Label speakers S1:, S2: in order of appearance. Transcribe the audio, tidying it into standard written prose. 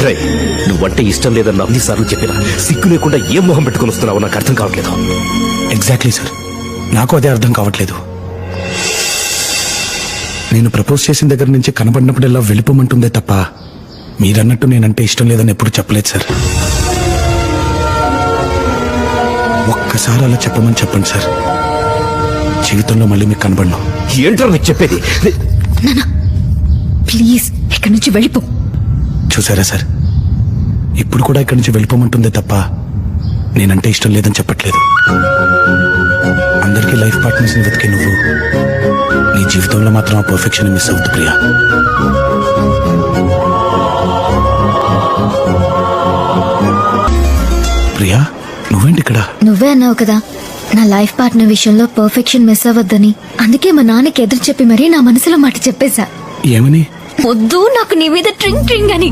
S1: రేయ్, నువ్వంటే ఇష్టం లేదన్న అన్నిసార్లు చెప్పినా సిగ్గు లేకుండా ఏం మొహం పెట్టుకుని వస్తున్నావో నాకు అర్థం కావట్లేదు.
S2: ఎగ్జాక్ట్లీ సార్, నాకు అదే అర్థం కావట్లేదు. నేను ప్రపోజ్ చేసిన దగ్గర నుంచి కనబడినప్పుడల్లా వెళ్ళిపోమంటుందే తప్ప మీరన్నట్టు నేనంటే ఇష్టం లేదని ఎప్పుడు చెప్పలేదు సార్. ఒక్కసారి అలా చెప్పమని చెప్పండి సార్, జీవితంలో మళ్ళీ మీకు కనబడను.
S1: ఏంటో నీకు చెప్పేది?
S3: ప్లీజ్ ఇక్కడి నుంచి వెళ్ళిపో.
S2: చూసారా సార్, ఇప్పుడు కూడా ఇక్కడి నుంచి వెళ్ళిపోమంటుందే తప్ప నేనంటే ఇష్టం లేదని చెప్పట్లేదు. అందరికీ లైఫ్ పార్ట్నర్స్ ని వెతికే నువ్వు నీ జీవితంలో మాత్రం ఆ పర్ఫెక్షన్ మిస్ అవుతు ప్రియా. ప్రియా, నువ్వేంటి ఇక్కడ?
S3: నువ్వే అన్నావు కదా నా లైఫ్ పార్ట్నర్ విషయంలో పర్ఫెక్షన్ మిస్ అవ్వద్దని. అందుకే మా నాన్నకి ఎదురు చెప్పి మరీ నా మనసులో మాట చెప్పేశా.
S2: ఏమని?
S3: వద్దు నాకు నీ మీద ట్రింగ్ ట్రింగ్ అని.